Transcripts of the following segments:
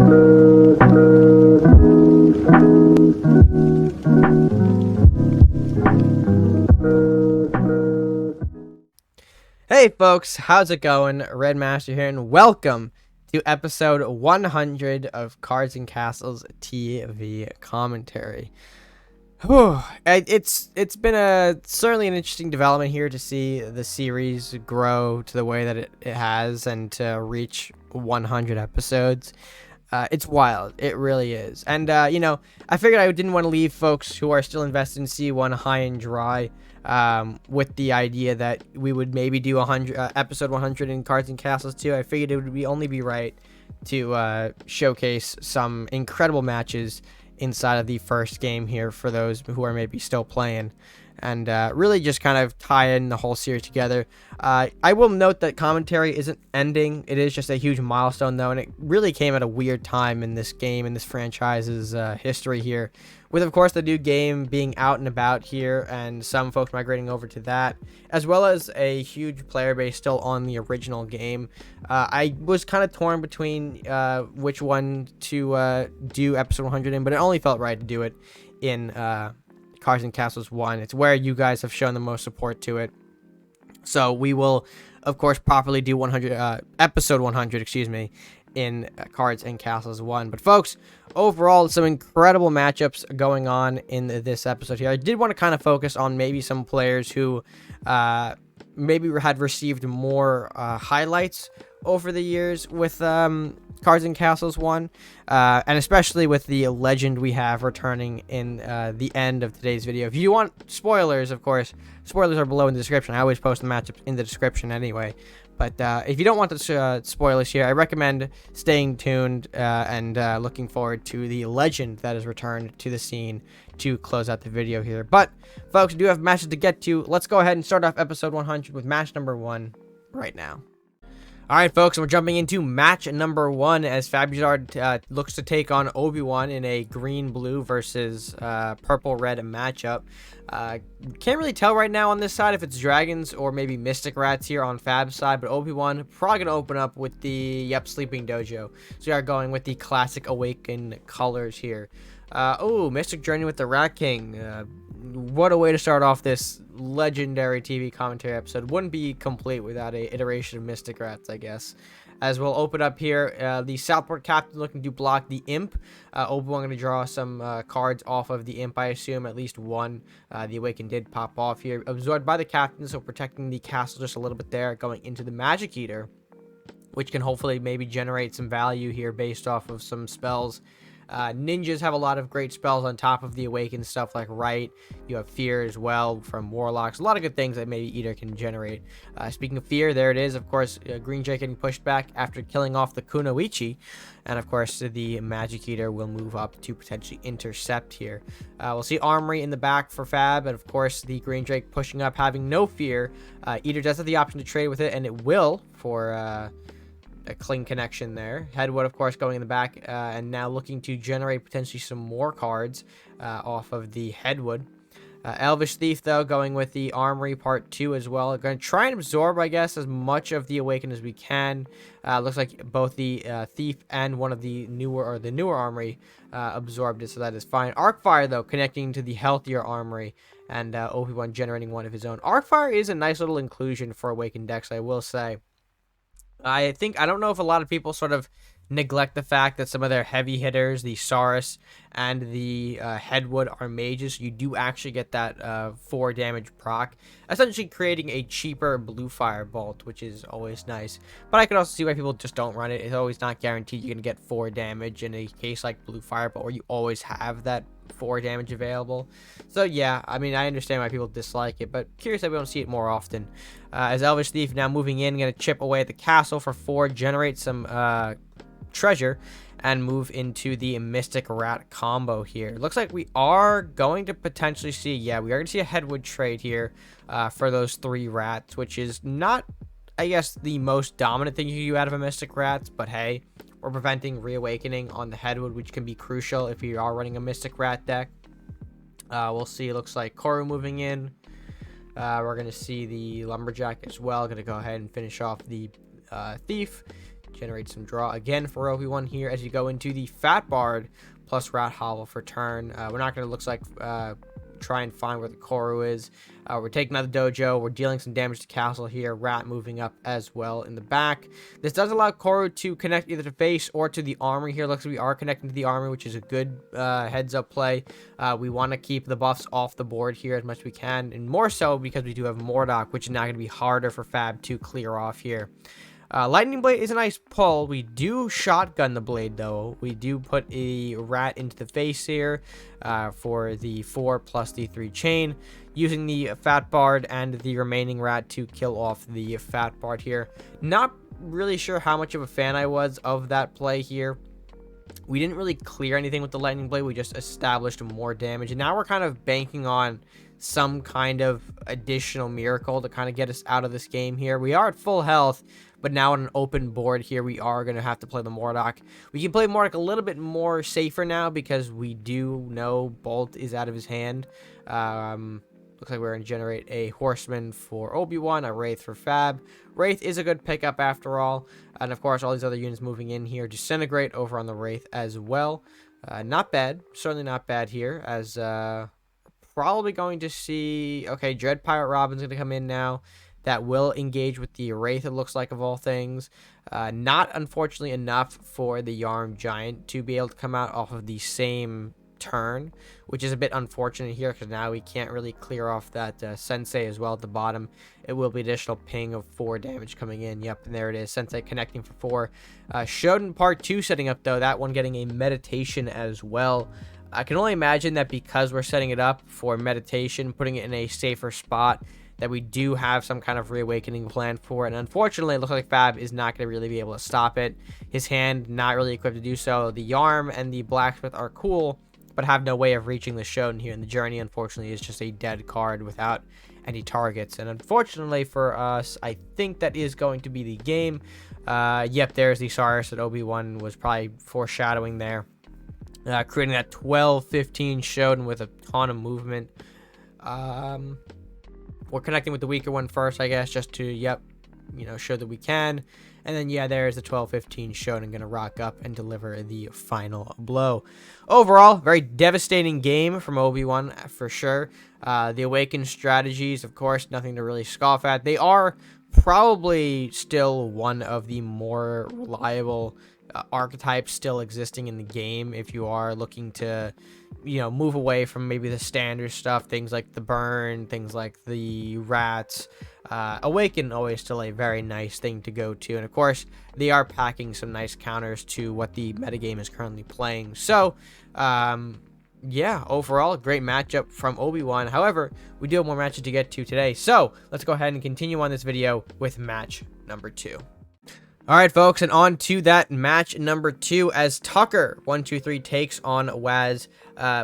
Hey folks, how's it going? RedMaster here, and welcome to episode 100 of Cards and Castles TV commentary. It's been certainly an interesting development here to see the series grow to the way that it has and to reach 100 episodes. It's wild. It really is. And, I figured I didn't want to leave folks who are still invested in C1 high and dry with the idea that we would maybe do episode 100 in Cards and Castles too. I figured it would only be right to showcase some incredible matches inside of the first game here for those who are maybe still playing, and really just kind of tie in the whole series together. I will note that commentary isn't ending. It is just a huge milestone though, and it really came at a weird time in this game, in this franchise's history here, with of course the new game being out and about here and some folks migrating over to that, as well as a huge player base still on the original game. I was kind of torn between which one to do episode 100 in, but it only felt right to do it in Cards and Castles 1. It's where you guys have shown the most support to it. So we will, of course, properly do episode 100, in Cards and Castles 1. But folks, overall, some incredible matchups going on in this episode here. I did want to kind of focus on maybe some players who maybe had received more highlights over the years with Cards and Castles 1, and especially with the legend we have returning in the end of today's video. If you want spoilers, of course, spoilers are below in the description. I always post the matchups in the description anyway. But if you don't want the spoilers here, I recommend staying tuned and looking forward to the legend that has returned to the scene to close out the video here. But, folks, we do have matches to get to. Let's go ahead and start off episode 100 with match number 1 right now. Alright, folks, we're jumping into match number 1 as Fabuzard looks to take on Obi-Wan in a green-blue versus purple-red matchup. Can't really tell right now on this side if it's dragons or maybe mystic rats here on Fab's side, but Obi-Wan probably going to open up with the, Sleeping Dojo. So we are going with the classic Awakened colors here. Mystic Journey with the Rat King. What a way to start off this legendary TV commentary episode. Wouldn't be complete without a iteration of Mystic Rats, I guess. As we'll open up here, the Southport Captain looking to block the Imp. Obi-Wan going to draw some cards off of the Imp, I assume, at least one. The Awaken did pop off here. Absorbed by the Captain, so protecting the castle just a little bit there. Going into the Magic Eater, which can hopefully maybe generate some value here based off of some spells. Ninjas have a lot of great spells on top of the Awakened stuff like Right. You have Fear as well from Warlocks. A lot of good things that maybe Eater can generate. Speaking of Fear, there it is. Of course, Green Jay getting pushed back after killing off the Kunoichi. And of course, the Magic Eater will move up to potentially intercept here. We'll see Armory in the back for Fab. And of course, the Green Drake pushing up, having no Fear. Eater does have the option to trade with it, and it will for a cling connection there. Headwood, of course, going in the back, and now looking to generate potentially some more cards off of the Headwood. Elvish Thief, though, going with the Armory Part 2 as well. Going to try and absorb, I guess, as much of the Awaken as we can. Looks like both the Thief and one of the newer Armory absorbed it, so that is fine. Arcfire, though, connecting to the healthier Armory, and Obi-Wan generating one of his own. Arcfire is a nice little inclusion for Awakened decks, I will say. I don't know if a lot of people sort of neglect the fact that some of their heavy hitters, the Saurus and the Headwood, are mages. You do actually get that 4 damage proc, essentially creating a cheaper blue fire bolt, which is always nice. But I can also see why people just don't run it. It's always not guaranteed you're going to get 4 damage in a case like blue fire bolt, where you always have that 4 damage available. So yeah, I mean, I understand why people dislike it, but curious that we don't see it more often. As Elvish Thief now moving in, going to chip away at the castle for 4, generate some treasure, and move into the Mystic Rat combo here. Looks like we are going to potentially see, we are going to see a Headwood trade here for those 3 rats, which is not, I guess, the most dominant thing you can do out of a Mystic Rats, but hey, we're preventing reawakening on the Headwood, which can be crucial if you are running a Mystic Rat deck. We'll see. It looks like Koru moving in. We're going to see the Lumberjack as well. Going to go ahead and finish off the Thief. generate some draw again for Obi-Wan here as you go into the Fat Bard plus Rat Hovel for turn. We're not going to looks like try and find where the Koru is. We're taking out the dojo. We're dealing some damage to castle here. Rat moving up as well in the back. This does allow Koru to connect either to face or to the armory here. Looks like we are connecting to the armory, which is a good heads up play. We want to keep the buffs off the board here as much as we can, and more so because we do have Mordok, which is now going to be harder for Fab to clear off here. Lightning Blade is a nice pull. We do shotgun the blade, though. We do put a rat into the face here for the 4 plus the 3 chain, using the Fat Bard and the remaining rat to kill off the Fat Bard here. Not really sure how much of a fan I was of that play here. We didn't really clear anything with the Lightning Blade. We just established more damage. And now we're kind of banking on some kind of additional miracle to kind of get us out of this game here. We are at full health, but now on an open board here, we are going to have to play the Mordok. We can play Mordok a little bit more safer now because we do know Bolt is out of his hand. Looks like we're going to generate a Horseman for Obi-Wan, a Wraith for Fab. Wraith is a good pickup after all. And of course, all these other units moving in here. Disintegrate over on the Wraith as well. Not bad. Certainly not bad here, as probably going to see... Okay, Dread Pirate Robin's going to come in now. That will engage with the Wraith, it looks like, of all things. Not, unfortunately, enough for the Yarm Giant to be able to come out off of the same turn, which is a bit unfortunate here because now we can't really clear off that Sensei as well at the bottom. It will be additional ping of 4 damage coming in. Yep, and there it is. Sensei connecting for 4. Shodan Part 2 setting up, though. That one getting a meditation as well. I can only imagine that because we're setting it up for meditation, putting it in a safer spot, that we do have some kind of reawakening plan for it. And unfortunately, it looks like Fab is not going to really be able to stop it. His hand not really equipped to do so. The Yarm and the Blacksmith are cool, but have no way of reaching the Shodan here. And the Journey, unfortunately, is just a dead card without any targets. And unfortunately for us, I think that is going to be the game. Yep, there's the Cyrus that Obi-Wan was probably foreshadowing there. Creating that 12-15 Shodan with a ton of movement. We're connecting with the weaker one first, I guess, just to, yep, you know, show that we can. And then, yeah, there's the 12-15 Shodan going to rock up and deliver the final blow. Overall, very devastating game from Obi-Wan, for sure. The Awakened strategies, of course, nothing to really scoff at. They are probably still one of the more reliable archetypes still existing in the game if you are looking to, you know, move away from maybe the standard stuff, things like the burn, things like the rats. Awaken always still a very nice thing to go to, and of course they are packing some nice counters to what the metagame is currently playing. So yeah, overall great matchup from Obi-Wan. However, we do have more matches to get to today, so let's go ahead and continue on this video with match number 2. All right, folks, and on to that match number 2 as Tucker 123 takes on Wazz.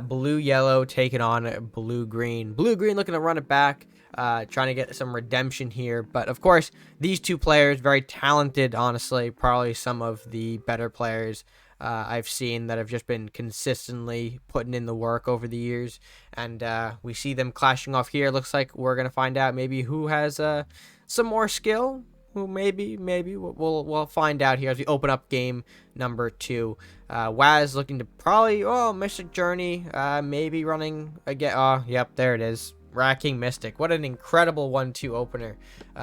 Blue-yellow taking on blue-green. Blue-green looking to run it back, trying to get some redemption here. But, of course, these two players, very talented, honestly. Probably some of the better players I've seen that have just been consistently putting in the work over the years. And we see them clashing off here. Looks like we're going to find out maybe who has some more skill. Who maybe we'll find out here as we open up game number 2. Wazz looking to probably Mystic Journey, maybe running again. Oh, yep, there it is. Rat King Mystic. What an incredible 1-2 opener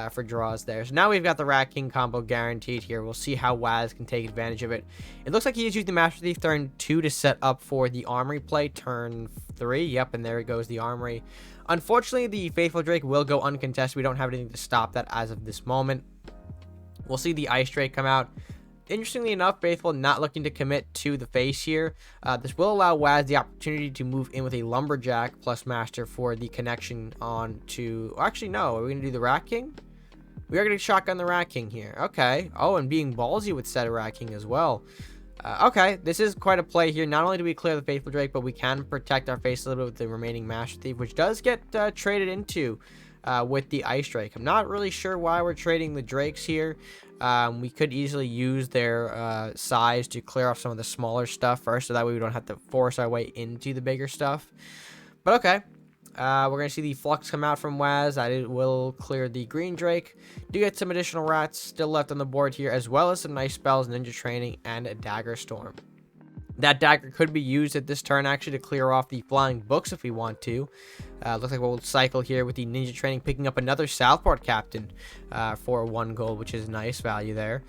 for draws there. So now we've got the Rat King combo guaranteed here. We'll see how Wazz can take advantage of it. It looks like he is using the Master Thief turn 2 to set up for the Armory play turn 3. Yep, and there goes the Armory. Unfortunately, the Faithful Drake will go uncontested. We don't have anything to stop that as of this moment. We'll see the Ice Drake come out. Interestingly enough, Faithful not looking to commit to the face here. This will allow Wazz the opportunity to move in with a Lumberjack plus Master for the connection on to... Actually, no. Are we going to do the Rat King? We are going to shotgun the Rat King here. Okay. Oh, and being ballsy with said Rat King as well. Okay, this is quite a play here. Not only do we clear the Faithful Drake, but we can protect our face a little bit with the remaining Master Thief, which does get traded into... with the Ice Drake. I'm not really sure why we're trading the Drakes here. We could easily use their size to clear off some of the smaller stuff first, so that way we don't have to force our way into the bigger stuff. But okay. We're going to see the Flux come out from Wazz. That will clear the Green Drake. Do get some additional rats still left on the board here, as well as some nice spells, Ninja Training, and a Dagger Storm. That dagger could be used at this turn, actually, to clear off the Flying Books if we want to. Looks like we'll cycle here with the Ninja Training, picking up another Southport Captain for 1 gold, which is nice value there.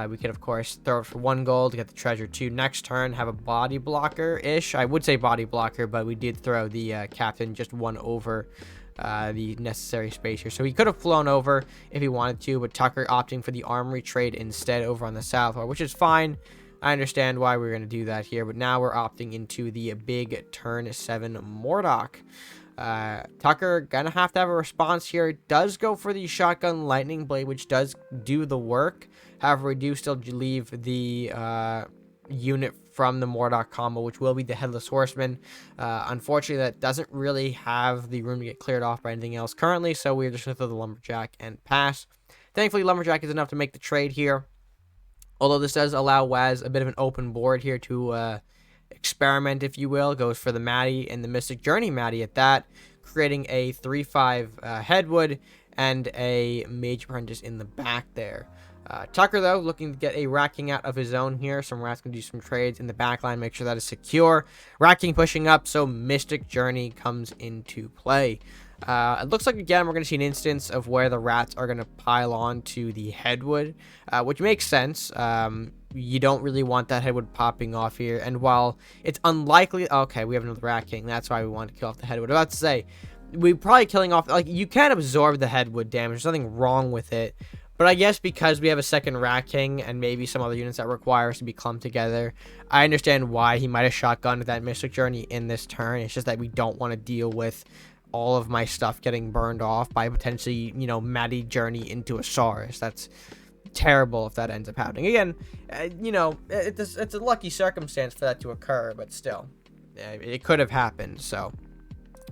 We could, of course, throw it for 1 gold to get the treasure too. Next turn, have a body blocker-ish. I would say body blocker, but we did throw the Captain just 1 over the necessary space here. So he could have flown over if he wanted to, but Tucker opting for the Armory trade instead over on the Southport, which is fine. I understand why we're going to do that here, but now we're opting into the big turn 7 Mordock. Tucker gonna have to have a response here. Does go for the Shotgun Lightning Blade, which does do the work. However, we do still leave the unit from the Mordock combo, which will be the Headless Horseman. Unfortunately, that doesn't really have the room to get cleared off by anything else currently, so we're just going to throw the Lumberjack and pass. Thankfully, Lumberjack is enough to make the trade here. Although this does allow Wazz a bit of an open board here to experiment, if you will. Goes for the Maddie and the Mystic Journey Maddie at that, creating a 3/5 Headwood and a Mage Apprentice in the back there. Tucker, though, looking to get a Racking out of his own here. Some Rats can do some trades in the back line, make sure that is secure. Racking pushing up, so Mystic Journey comes into play. It looks like, again, we're going to see an instance of where the Rats are going to pile on to the Headwood, which makes sense. You don't really want that Headwood popping off here. And while it's unlikely... Okay, we have another Rat King. That's why we want to kill off the Headwood. I was about to say, we're probably killing off... Like, you can absorb the Headwood damage. There's nothing wrong with it. But I guess because we have a second Rat King and maybe some other units that require us to be clumped together, I understand why he might have shotgunned that Mystic Journey in this turn. It's just that we don't want to deal with all of my stuff getting burned off by potentially, you know, Maddie Journey into a Saurus. That's terrible if that ends up happening. Again, you know, it's a lucky circumstance for that to occur, but still, it could have happened. So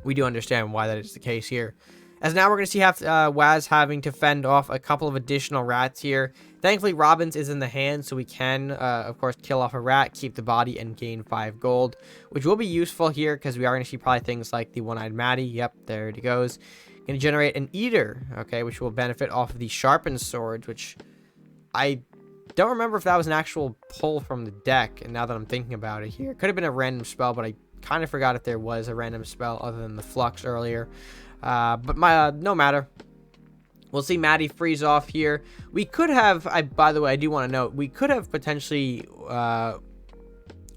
we do understand why that is the case here. As now we're going to see Wazz having to fend off a couple of additional rats here. Thankfully, Robbins is in the hand, so we can, of course, kill off a rat, keep the body, and gain 5 gold, which will be useful here because we are going to see probably things like the One-Eyed Maddie. Yep, there it goes. Going to generate an Eater, okay, which will benefit off of the Sharpened Swords, which I don't remember if that was an actual pull from the deck, and now that I'm thinking about it here. It could have been a random spell, but I kind of forgot if there was a random spell other than the Flux earlier. But no matter. We'll see Maddie freeze off here. We could have, by the way, I do want to note, we could have potentially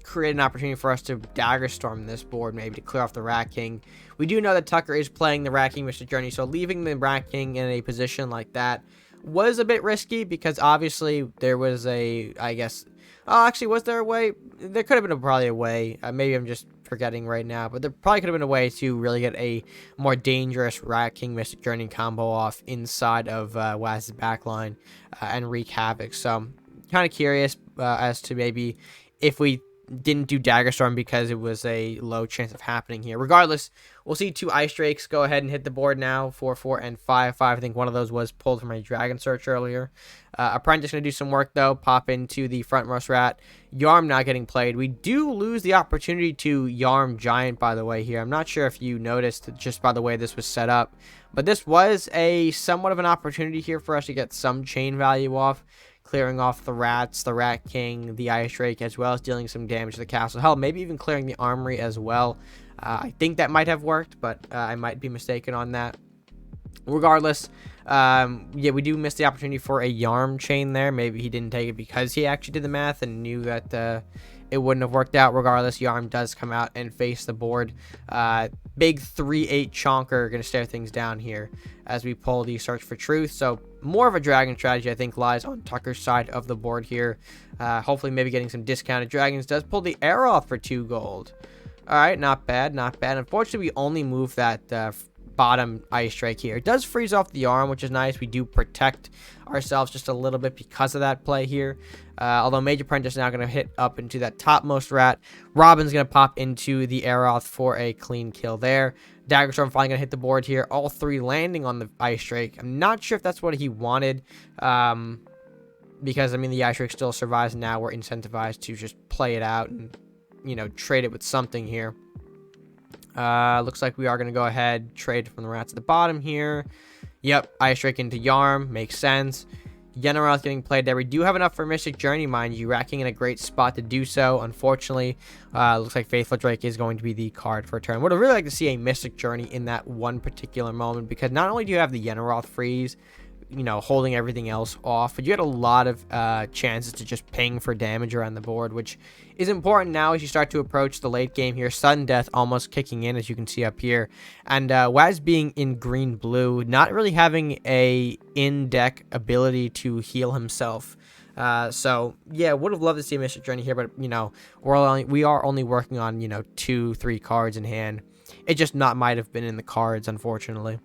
created an opportunity for us to Dagger Storm this board, maybe to clear off the Rat King. We do know that Tucker is playing the Rat King Mystic Journey, so leaving the Rat King in a position like that was a bit risky because obviously there was a, I guess, oh, actually, was there a way? There could have been probably a way. Maybe I'm just forgetting right now, but there probably could have been a way to really get a more dangerous Rat King Mystic Journey combo off inside of Wazz's backline and wreak havoc. So I'm kind of curious as to maybe if we didn't do Dagger Storm because it was a low chance of happening here. Regardless, we'll see 2 Ice Drakes go ahead and hit the board now. 4/4 and 5/5. I think one of those was pulled from a Dragon Search earlier. Apprentice going to do some work, though. Pop into the frontmost rat. Yarm not getting played. We do lose the opportunity to Yarm Giant, by the way, here. I'm not sure if you noticed just by the way this was set up, but this was a somewhat of an opportunity here for us to get some chain value off, clearing off the rats, the Rat King, the Ice Drake, as well as dealing some damage to the castle. Hell, maybe even clearing the armory as well. I think that might have worked, but I might be mistaken on that. Regardless, yeah, we do miss the opportunity for a Yarm chain there. Maybe he didn't take it because he actually did the math and knew that it wouldn't have worked out. Regardless, Yarm does come out and face the board. Big 3/8 chonker going to stare things down here as we pull the Search for Truth. So more of a dragon strategy, I think, lies on Tucker's side of the board here. Hopefully maybe getting some discounted dragons. Does pull the arrow off for 2 gold. All right, not bad, not bad. Unfortunately, we only move that bottom Ice Drake here. It does freeze off the arm, which is nice. We do protect ourselves just a little bit because of that play here. Although Mage Apprentice is now going to hit up into that topmost rat. Robin's going to pop into the Aeroth for a clean kill there. Dagger Storm finally going to hit the board here. All 3 landing on the Ice Drake. I'm not sure if that's what he wanted. Because, I mean, the Ice Drake still survives. And now we're incentivized to just play it out and, you know, trade it with something here. Looks like we are going to go ahead, trade from the rats at the bottom here. Yep, Ice Drake into Yarm. Makes sense. Yenoroth getting played there. We do have enough for Mystic Journey, mind you, racking in a great spot to do so. Unfortunately, looks like Faithful Drake is going to be the card for a turn. Would have really like to see a Mystic Journey in that one particular moment, because not only do you have the Yenoroth freeze, you know, holding everything else off, but you had a lot of chances to just ping for damage around the board, which is important now as you start to approach the late game here. Sudden Death almost kicking in, as you can see up here, and Wazz being in green-blue, not really having a in-deck ability to heal himself. So yeah, would have loved to see a Mystic Journey here, but you know, we are only working on, you know, 2-3 cards in hand. It just might have been in the cards, unfortunately.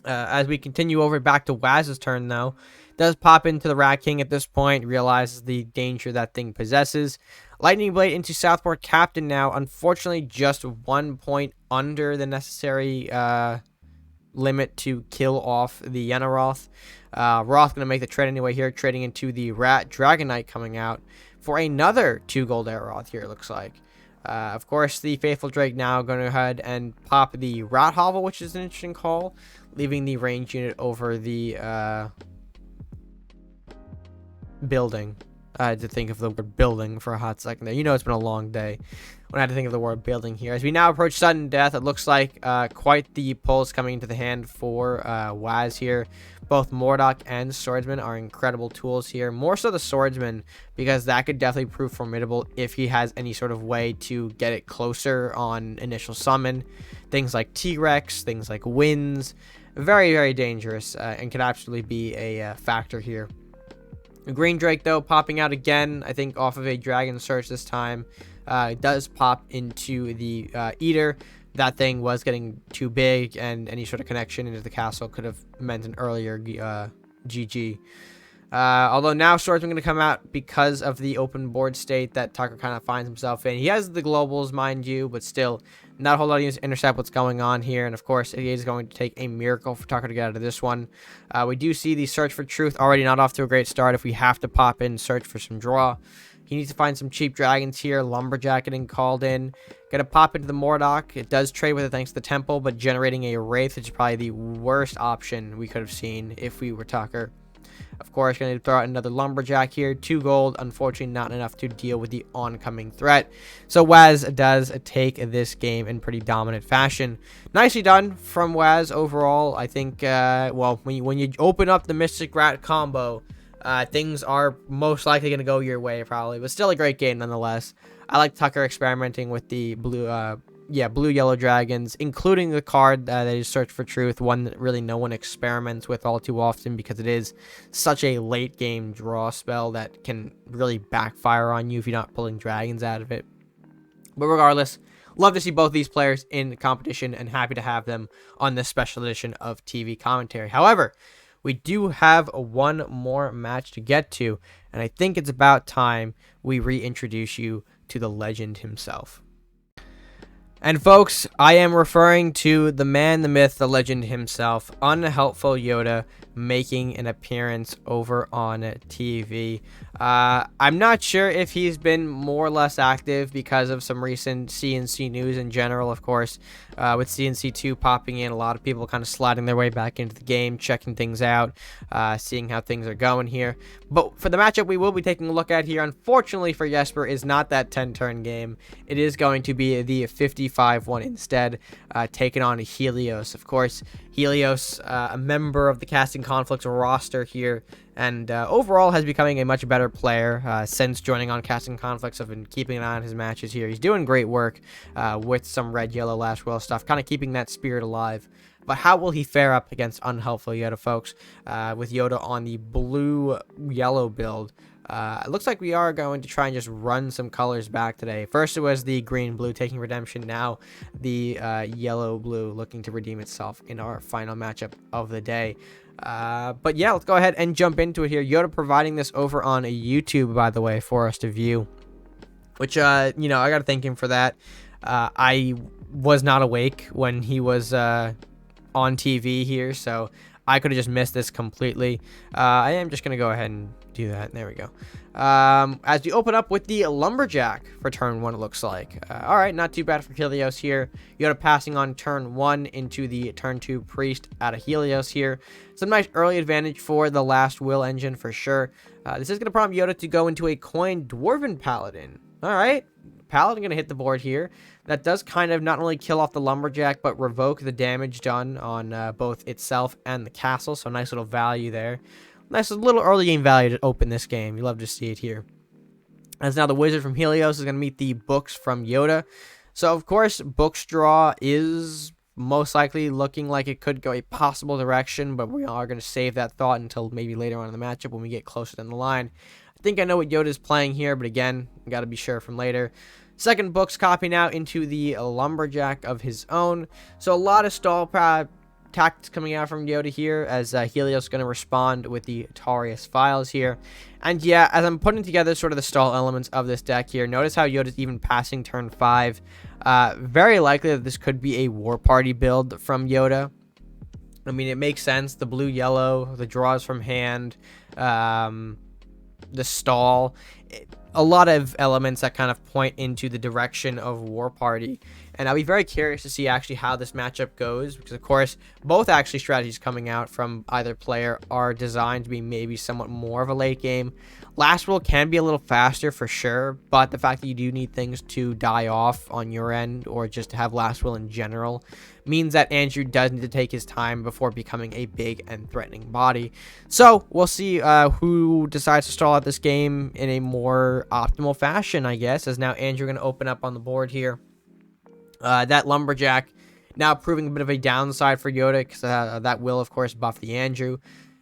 As we continue over back to Wazz's turn, though, does pop into the Rat King at this point, realizes the danger that thing possesses. Lightning Blade into Southport Captain now, unfortunately just 1 point under the necessary limit to kill off the Yenoroth. Roth going to make the trade anyway here, trading into the Rat Dragonite coming out for another 2 gold Aeroth here, it looks like. Of course, the Faithful Drake now going to go ahead and pop the Rat Hovel, which is an interesting call, leaving the range unit over the building. I had to think of the word building for a hot second there. You know, it's been a long day when I had to think of the word building here. As we now approach sudden death, it looks like quite the pulls coming into the hand for Wazz here. Both Mordok and Swordsman are incredible tools here. More so the Swordsman, because that could definitely prove formidable if he has any sort of way to get it closer on initial summon. Things like T-Rex, things like Winds. Very, very dangerous and could absolutely be a factor here. Green Drake, though, popping out again, I think off of a Dragon Search this time. It does pop into the Eater. That thing was getting too big, and any sort of connection into the castle could have meant an earlier GG. Although now Swordsman going to come out because of the open board state that Tucker kind of finds himself in. He has the globals, mind you, but still not a whole lot of units to intercept what's going on here. And of course, it is going to take a miracle for Tucker to get out of this one. We do see the Search for Truth already not off to a great start if we have to pop in Search for some draw. He needs to find some cheap dragons here. Lumberjack getting called in. Gonna pop into the Mordok. It does trade with it thanks to the Temple, but generating a Wraith, which is probably the worst option we could have seen if we were Tucker. Of course, going to throw out another Lumberjack here. 2 gold. Unfortunately, not enough to deal with the oncoming threat. So Wazz does take this game in pretty dominant fashion. Nicely done from Wazz overall. I think, well, when you open up the Mystic Rat combo, things are most likely going to go your way, probably. But still a great game, nonetheless. I like Tucker experimenting with the blue-yellow dragons, including the card that is Search for Truth, one that really no one experiments with all too often because it is such a late-game draw spell that can really backfire on you if you're not pulling dragons out of it. But regardless, love to see both these players in competition and happy to have them on this special edition of TV commentary. However, we do have one more match to get to, and I think it's about time we reintroduce you to the legend himself. And folks, I am referring to the man, the myth, the legend himself, UnhlpfulYoda, making an appearance over on TV. I'm not sure if he's been more or less active because of some recent CNC news in general, of course. With CNC 2 popping in, a lot of people kind of sliding their way back into the game, checking things out, seeing how things are going here. But for the matchup we will be taking a look at here, unfortunately for Jesper, is not that 10-turn game. It is going to be the 55 one instead, taking on Helios. Of course, Helios, a member of the Casting Conflicts roster here, and overall has becoming a much better player since joining on Casting Conflicts. I've been keeping an eye on his matches here. He's doing great work with some red, yellow, Last Will stuff, kind of keeping that spirit alive. But how will he fare up against UnhlpfulYoda, folks, with Yoda on the blue-yellow build? It looks like we are going to try and just run some colors back today. First it was the green-blue taking redemption. Now the yellow-blue looking to redeem itself in our final matchup of the day. But yeah, let's go ahead and jump into it here. Yoda providing this over on YouTube, by the way, for us to view. Which, you know, I got to thank him for that. I was not awake when he was on TV here, so I could have just missed this completely. I am just going to go ahead and do that. There we go. As we open up with the Lumberjack for turn 1, it looks like. All right, not too bad for Helios here. Yoda passing on turn 1 into the turn 2 Priest out of Helios here. Some nice early advantage for the Last Will engine for sure. This is going to prompt Yoda to go into a coin Dwarven Paladin. All right, Paladin going to hit the board here. That does kind of not only kill off the Lumberjack, but revoke the damage done on both itself and the castle. So nice little value there. Nice little early game value to open this game. You love to see it here. As now the Wizard from Helios is going to meet the Books from Yoda. So, of course, Books draw is most likely looking like it could go a possible direction, but we are going to save that thought until maybe later on in the matchup when we get closer down the line. I think I know what Yoda is playing here, but again, got to be sure from later. Second Book's copying out into the Lumberjack of his own. So a lot of stall tactics coming out from Yoda here, as Helios is going to respond with the Tarius Files here. And yeah, as I'm putting together sort of the stall elements of this deck here, notice how Yoda's even passing turn 5. Very likely that this could be a War Party build from Yoda. I mean, it makes sense. The blue-yellow, the draws from hand, the stall, a lot of elements that kind of point into the direction of War Party. And I'll be very curious to see actually how this matchup goes, because of course both actually strategies coming out from either player are designed to be maybe somewhat more of a late game. Last Will can be a little faster for sure, but the fact that you do need things to die off on your end, or just to have Last Will in general, means that Andrew does need to take his time before becoming a big and threatening body. So we'll see who decides to stall out this game in a more optimal fashion, I guess, as now Andrew going to open up on the board here. That Lumberjack now proving a bit of a downside for Yoda, because that will, of course, buff the Andrew.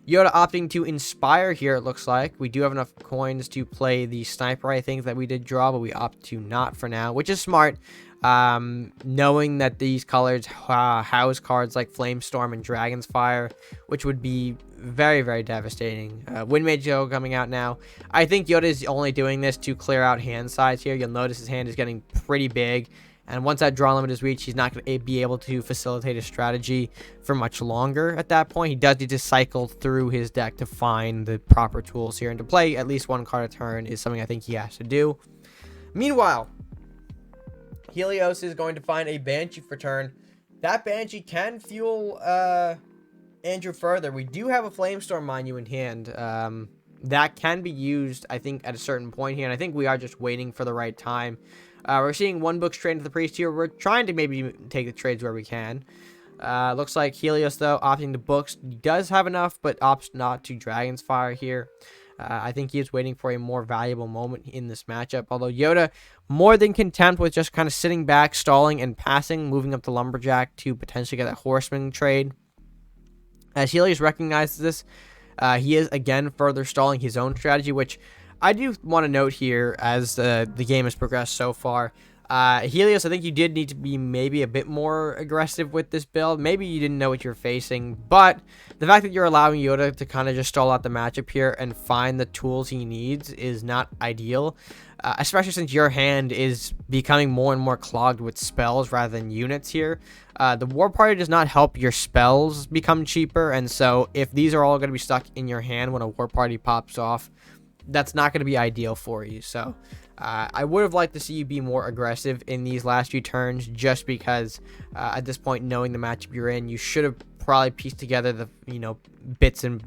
Yoda opting to Inspire here, it looks like. We do have enough coins to play the Sniper, I think, that we did draw, but we opt to not for now, which is smart. Knowing that these colors house cards like Flamestorm and Dragon's Fire, which would be very, very devastating. Windmage Yoda coming out now. I think Yoda is only doing this to clear out hand size here. You'll notice his hand is getting pretty big. And once that draw limit is reached, he's not going to be able to facilitate a strategy for much longer at that point. He does need to cycle through his deck to find the proper tools here. And to play at least one card a turn is something I think he has to do. Meanwhile, Helios is going to find a Banshee for turn. That Banshee can fuel Andrew further. We do have a Flamestorm, mind you, in hand. That can be used, I think, at a certain point here. And I think we are just waiting for the right time. We're seeing one Book's trade to the Priest here. We're trying to maybe take the trades where we can. Looks like Helios, though, opting to Books. He does have enough, but opts not to Dragon's Fire here. I think he is waiting for a more valuable moment in this matchup. Although Yoda, more than content with just kind of sitting back, stalling, and passing, moving up to Lumberjack to potentially get a Horseman trade. As Helios recognizes this, he is, again, further stalling his own strategy, which I do want to note here as the game has progressed so far. Helios, I think you did need to be maybe a bit more aggressive with this build. Maybe you didn't know what you're facing, but the fact that you're allowing Yoda to kind of just stall out the matchup here and find the tools he needs is not ideal, especially since your hand is becoming more and more clogged with spells rather than units here. The War Party does not help your spells become cheaper, and so if these are all going to be stuck in your hand when a War Party pops off, that's not going to be ideal for you. So I would have liked to see you be more aggressive in these last few turns, just because at this point, knowing the matchup you're in, you should have probably pieced together the bits and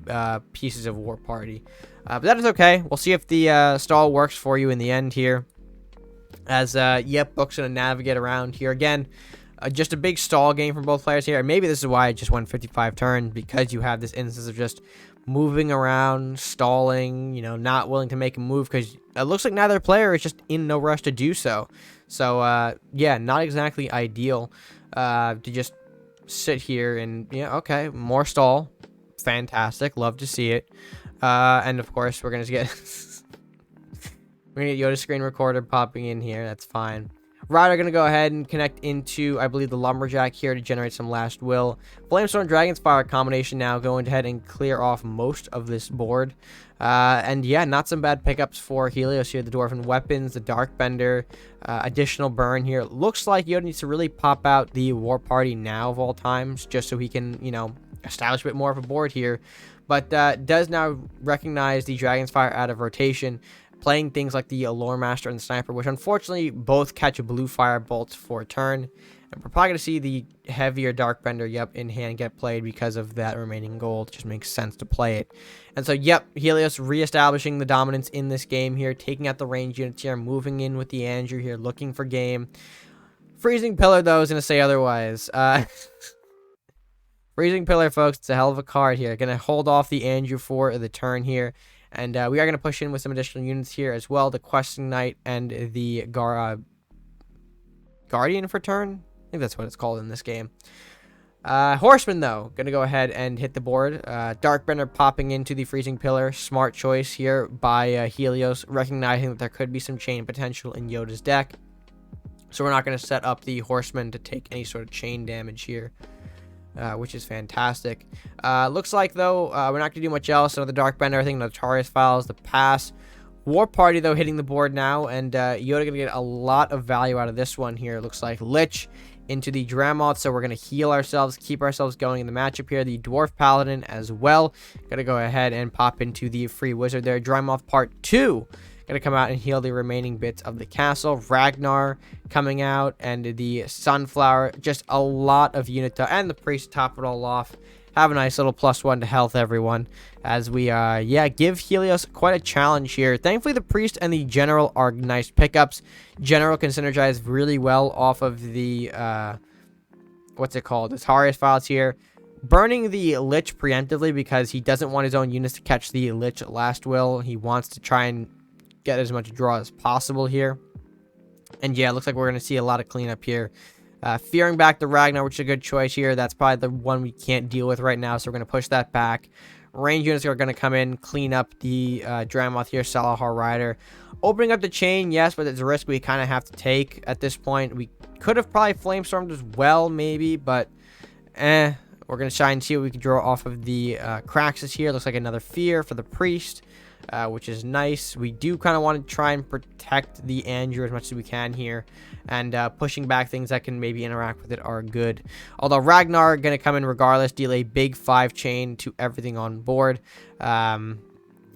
pieces of War Party. But that is okay. We'll see if the stall works for you in the end here. As yep, Book's going to navigate around here again. Just a big stall game from both players here. And maybe this is why I just went 55 turns, because you have this instance of just moving around, stalling, not willing to make a move, because it looks like neither player is just in no rush to do so. So, yeah, not exactly ideal to just sit here and, okay, more stall. Fantastic. Love to see it. And, of course, we're going to get Yoda screen recorder popping in here. That's fine. Rider going to go ahead and connect into, I believe, the Lumberjack here to generate some Last Will. Flamestorm Dragon's Fire combination now going ahead and clear off most of this board. And yeah, not some bad pickups for Helios here. The Dwarven Weapons, the Dark Bender, additional burn here. Looks like Yoda needs to really pop out the War Party now of all times, just so he can, establish a bit more of a board here, but does now recognize the Dragon's Fire out of rotation, playing things like the Lore Master and the Sniper, which unfortunately both catch a blue fire bolts for a turn. And we're probably going to see the heavier Dark Bender, yep, in hand get played because of that remaining gold. It just makes sense to play it. And so, yep, Helios reestablishing the dominance in this game here, taking out the range units here, moving in with the Andrew here, looking for game. Freezing Pillar, though, is going to say otherwise. Freezing Pillar, folks, it's a hell of a card here. Going to hold off the Andrew for the turn here. And we are going to push in with some additional units here as well. The Questing Knight and the Guardian for turn. I think that's what it's called in this game. Horseman, though, going to go ahead and hit the board. Darkbender popping into the Freezing Pillar. Smart choice here by Helios, recognizing that there could be some chain potential in Yoda's deck. So we're not going to set up the Horseman to take any sort of chain damage here, which is fantastic. Looks like, though, we're not going to do much else. Another Darkbender, I think Notorious Files, the pass. War Party, though, hitting the board now, and Yoda going to get a lot of value out of this one here. It looks like Lich into the Dramoth, so we're going to heal ourselves, keep ourselves going in the matchup here. The Dwarf Paladin as well. Going to go ahead and pop into the Free Wizard there. Dramoth Part 2. Going to come out and heal the remaining bits of the castle. Ragnar coming out, and the Sunflower. Just a lot of unit, and the Priest top it all off. Have a nice little +1 to health, everyone, as we, give Helios quite a challenge here. Thankfully, the Priest and the General are nice pickups. General can synergize really well off of the, what's it called? The Notorious Files here. Burning the Lich preemptively because he doesn't want his own units to catch the Lich last will. He wants to try and get as much draw as possible here. And yeah, it looks like we're going to see a lot of cleanup here. Fearing back the Ragnar, which is a good choice here. That's probably the one we can't deal with right now, so we're going to push that back. Range units are going to come in, clean up the Dramoth here, Salahar Rider. Opening up the chain, yes, but it's a risk we kind of have to take at this point. We could have probably Flamestormed as well, maybe, but we're going to try and see what we can draw off of the Craxus here. Looks like another Fear for the Priest, which is nice. We do kind of want to try and protect the Andrew as much as we can here, and pushing back things that can maybe interact with it are good. Although Ragnar going to come in regardless, deal a big 5 chain to everything on board.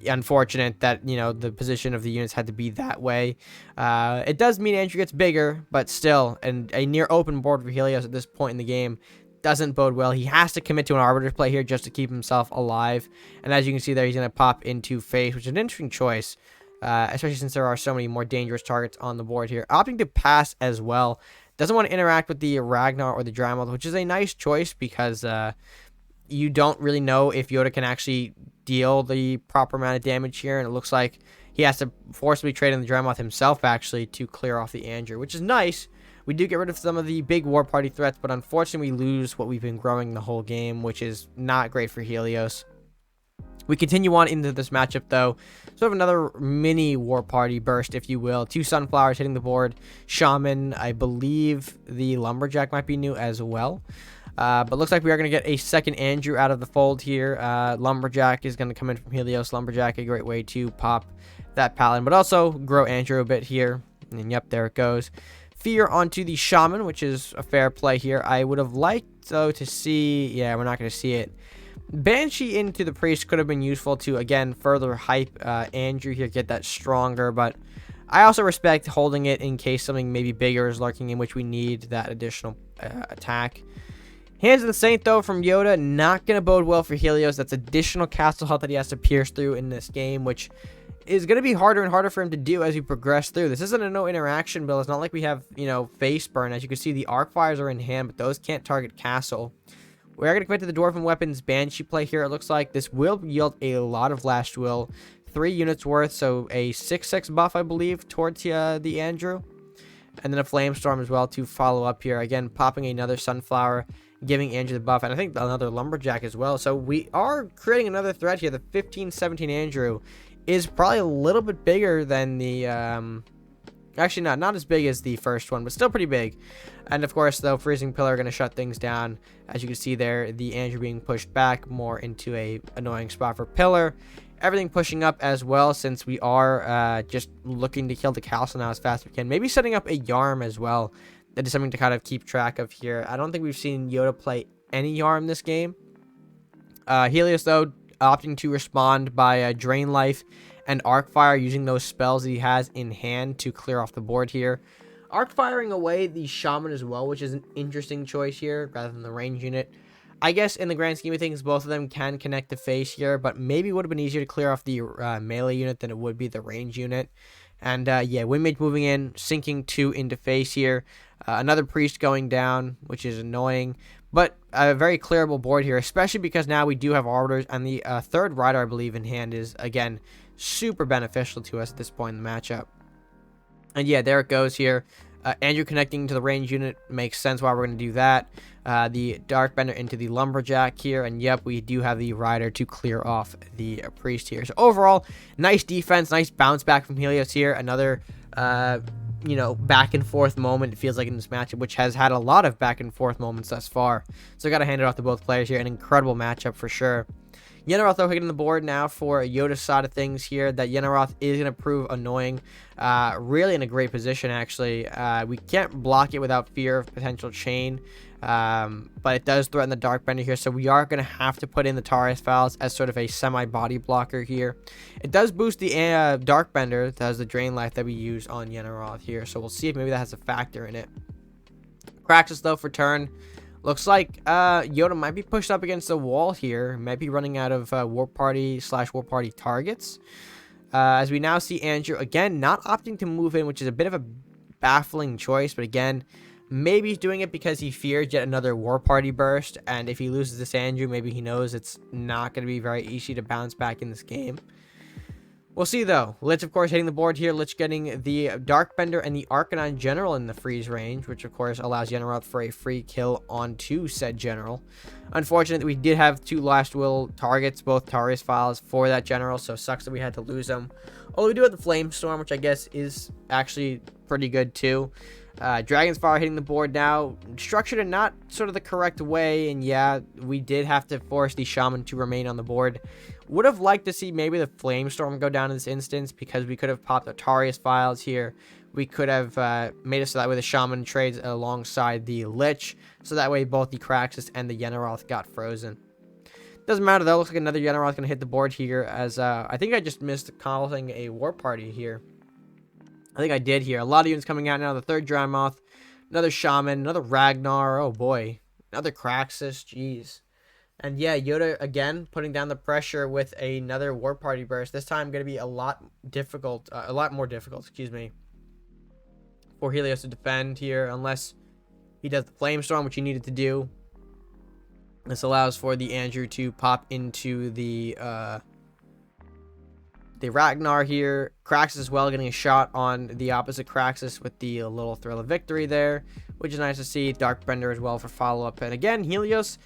Unfortunate that, you know, the position of the units had to be that way. It does mean Andrew gets bigger, but still, and a near open board for Helios at this point in the game doesn't bode well. He has to commit to an Arbiter's play here just to keep himself alive. And as you can see there, he's going to pop into Face, which is an interesting choice, especially since there are so many more dangerous targets on the board here. Opting to pass as well. Doesn't want to interact with the Ragnar or the Dramoth, which is a nice choice because you don't really know if Yoda can actually deal the proper amount of damage here. And it looks like he has to forcibly trade in the Dramoth himself, actually, to clear off the Andrew, which is nice. We do get rid of some of the big War Party threats, but unfortunately we lose what we've been growing the whole game, which is not great for Helios. We continue on into this matchup, though. Sort of another mini War Party burst, if you will. 2 Sunflowers hitting the board. Shaman, I believe the Lumberjack might be new as well. But looks like we are going to get a second Andrew out of the fold here. Lumberjack is going to come in from Helios. Lumberjack, a great way to pop that Paladin, but also grow Andrew a bit here. And yep, there it goes. Fear onto the Shaman, which is a fair play here. I would have liked, though, to see... Yeah, we're not going to see it. Banshee into the Priest could have been useful to, again, further hype Andrew here, get that stronger. But I also respect holding it in case something maybe bigger is lurking in which we need that additional attack. Hands of the Saint, though, from Yoda, not going to bode well for Helios. That's additional castle health that he has to pierce through in this game, which is going to be harder and harder for him to do as we progress through. This isn't a no interaction build. It's not like we have, you know, face burn. As you can see, the arc fires are in hand, but those can't target castle. We're going to commit to the Dwarven Weapons Banshee play here. It looks like this will yield a lot of Last Will. 3 units worth, so a 6/6 buff, I believe, towards the Andrew. And then a Flamestorm as well to follow up here. Again, popping another Sunflower, giving Andrew the buff, and I think another Lumberjack as well. So we are creating another threat here. The 15-17 Andrew is probably a little bit bigger than the actually not as big as the first one, but still pretty big. And of course, though, Freezing Pillar are going to shut things down. As you can see there, the Andrew being pushed back more into a annoying spot for Pillar. Everything pushing up as well, since we are just looking to kill the castle now as fast as we can. Maybe setting up a Yarm as well. That is something to kind of keep track of here. I don't think we've seen Yoda play any Yarm this game. Helios, though, opting to respond by Drain Life and Arc Fire, using those spells that he has in hand to clear off the board here. Arc Firing away the Shaman as well, which is an interesting choice here, rather than the range unit. I guess in the grand scheme of things, both of them can connect to face here, but maybe it would have been easier to clear off the melee unit than it would be the range unit. And yeah, Windmage moving in, sinking 2 into face here. Another Priest going down, which is annoying. But a very clearable board here, especially because now we do have Arbiters. And the third Rider, I believe, in hand is, again, super beneficial to us at this point in the matchup. And yeah, there it goes here. Andrew connecting to the range unit makes sense why we're going to do that. The Darkbender into the Lumberjack here. And yep, we do have the Rider to clear off the Priest here. So overall, nice defense, nice bounce back from Helios here. Another, you know, back and forth moment, it feels like, in this matchup, which has had a lot of back and forth moments thus far. So I got to hand it off to both players here. An incredible matchup for sure. Yenneroth, though, hitting the board now for Yoda's side of things here. That Yenneroth is going to prove annoying. Really in a great position, actually. We can't block it without fear of potential chain. But it does threaten the Darkbender here. So we are going to have to put in the Tarius Files as sort of a semi-body blocker here. It does boost the Darkbender. That has the Drain Life that we use on Yenneroth here. So we'll see if maybe that has a factor in it. Craxus, though, for turn. Looks like Yoda might be pushed up against the wall here. Might be running out of War Party targets. As we now see Andrew, again, not opting to move in, which is a bit of a baffling choice. But again, maybe he's doing it because he fears yet another War Party burst. And if he loses this Andrew, maybe he knows it's not going to be very easy to bounce back in this game. We'll see, though. Lich, of course, hitting the board here. Lich getting the Darkbender and the Arcanine General in the freeze range, which, of course, allows Yenneroth for a free kill onto said General. Unfortunately, we did have 2 Last Will targets, both Tarius Files, for that General, so sucks that we had to lose them. Oh, we do have the Flamestorm, which I guess is actually pretty good, too. Dragon's Fire hitting the board now, structured in not sort of the correct way, and yeah, we did have to force the Shaman to remain on the board. Would have liked to see maybe the Flamestorm go down in this instance, because we could have popped the Tarius Files here. We could have made it so that way the Shaman trades alongside the Lich, so that way both the Craxus and the Yenneroth got frozen. Doesn't matter, though. Looks like another Yenneroth going to hit the board here, as I think I just missed calling a War Party here. I think I did here. A lot of units coming out now. The third Drownmoth, another Shaman, another Ragnar. Oh boy, another Craxus. Jeez. And yeah, Yoda again putting down the pressure with another War Party burst. This time going to be a lot more difficult. Excuse me. For Helios to defend here, unless he does the Flamestorm, which he needed to do. This allows for the Andrew to pop into the Ragnar here. Craxus as well, getting a shot on the opposite Craxus with the little Thrill of Victory there, which is nice to see. Darkbender as well for follow-up. And again, Helios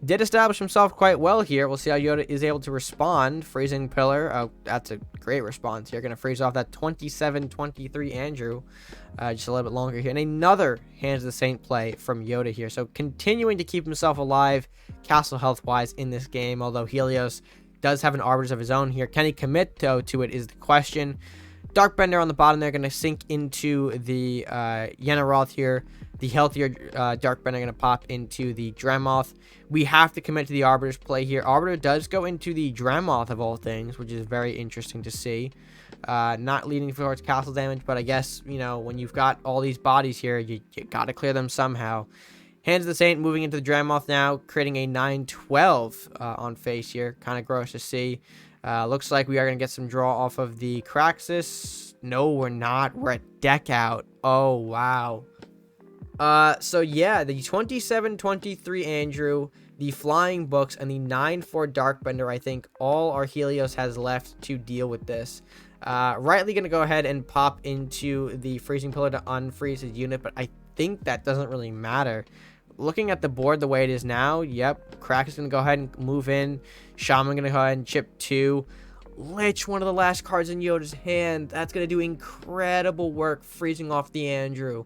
did establish himself quite well here. We'll see how Yoda is able to respond. Freezing Pillar. Oh, that's a great response here. Going to freeze off that 27-23 Andrew. Just a little bit longer here. And another Hands of the Saint play from Yoda here. So continuing to keep himself alive castle health-wise in this game, although Helios does have an Arbiters of his own here. Can he commit, though, to it is the question. Darkbender on the bottom there, going to sink into the Yenneroth here. The healthier Darkbender going to pop into the Dremoth. We have to commit to the Arbiter's play here. Arbiter does go into the Dremoth of all things, which is very interesting to see. Not leading towards castle damage, but I guess, you know, when you've got all these bodies here, you got to clear them somehow. Hands of the Saint moving into the Dremoth now, creating a 9-12 on face here. Kind of gross to see. Looks like we are going to get some draw off of the Craxus. No, we're not. We're at deck out. Oh, wow. So yeah, the 27-23 Andrew, the Flying Books, and the 9-4 Darkbender, I think all our Helios has left to deal with this. Rightly going to go ahead and pop into the Freezing Pillar to unfreeze his unit, but I think that doesn't really matter. Looking at the board the way it is now, yep, Crack is going to go ahead and move in. Shaman going to go ahead and chip 2. Lich, one of the last cards in Yoda's hand. That's going to do incredible work freezing off the Andrew.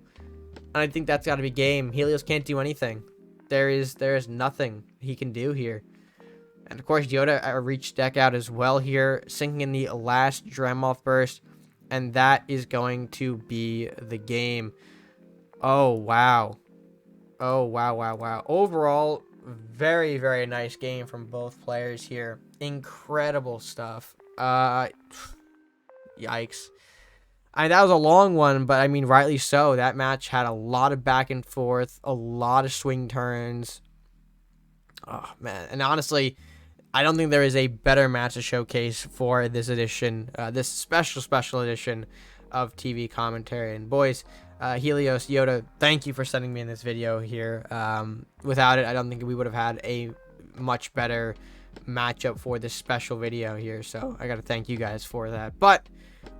And I think that's got to be game. Helios can't do anything. There is nothing he can do here. And of course, Yoda reached deck out as well here, sinking in the last Dremoth burst. And that is going to be the game. Oh, wow. Oh, wow. Overall, Very, very nice game from both players here. Incredible stuff. Yikes. That was a long one, but I mean, rightly so. That match had a lot of back and forth, a lot of swing turns. Oh, man. And honestly, I don't think there is a better match to showcase for this edition, this special edition of TV commentary. And boys, Helios, Yoda, thank you for sending me in this video here. Without it, I don't think we would have had a much better matchup for this special video here. So I got to thank you guys for that. But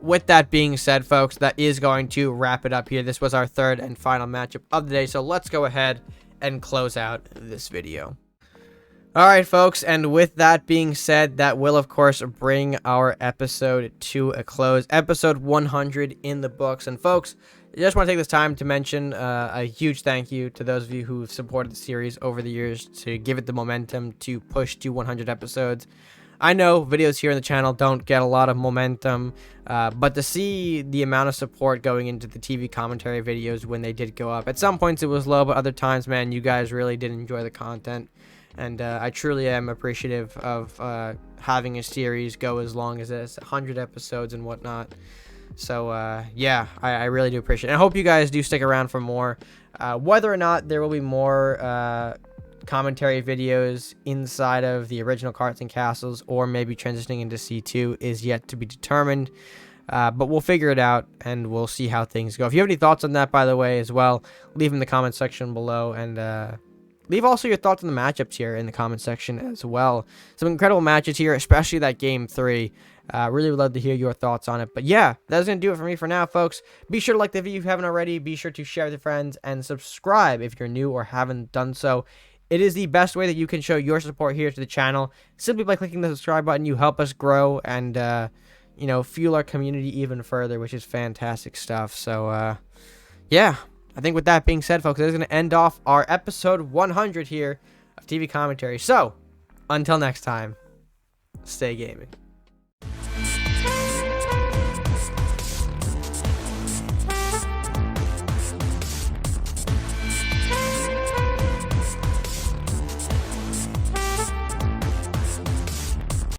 with that being said, folks, that is going to wrap it up here. This was our third and final matchup of the day. So let's go ahead and close out this video. All right, folks, and with that being said, that will, of course, bring our episode to a close. Episode 100 in the books. And, folks, I just want to take this time to mention a huge thank you to those of you who've supported the series over the years to give it the momentum to push to 100 episodes. I know videos here on the channel don't get a lot of momentum, but to see the amount of support going into the TV commentary videos when they did go up, at some points it was low, but other times, man, you guys really did enjoy the content. And I truly am appreciative of having a series go as long as this, 100 episodes and whatnot. So, yeah, I really do appreciate it. And I hope you guys do stick around for more. Whether or not there will be more commentary videos inside of the original Carts and Castles or maybe transitioning into C2 is yet to be determined. But we'll figure it out and we'll see how things go. If you have any thoughts on that, by the way, as well, leave in the comment section below. And leave also your thoughts on the matchups here in the comment section as well. Some incredible matches here, especially that Game 3. Really would love to hear your thoughts on it. But yeah, that's going to do it for me for now, folks. Be sure to like the video if you haven't already. Be sure to share with your friends and subscribe if you're new or haven't done so. It is the best way that you can show your support here to the channel. Simply by clicking the subscribe button, you help us grow and, you know, fuel our community even further, which is fantastic stuff. So, yeah. I think with that being said, folks, that is going to end off our episode 100 here of TV commentary. So, until next time, stay gaming.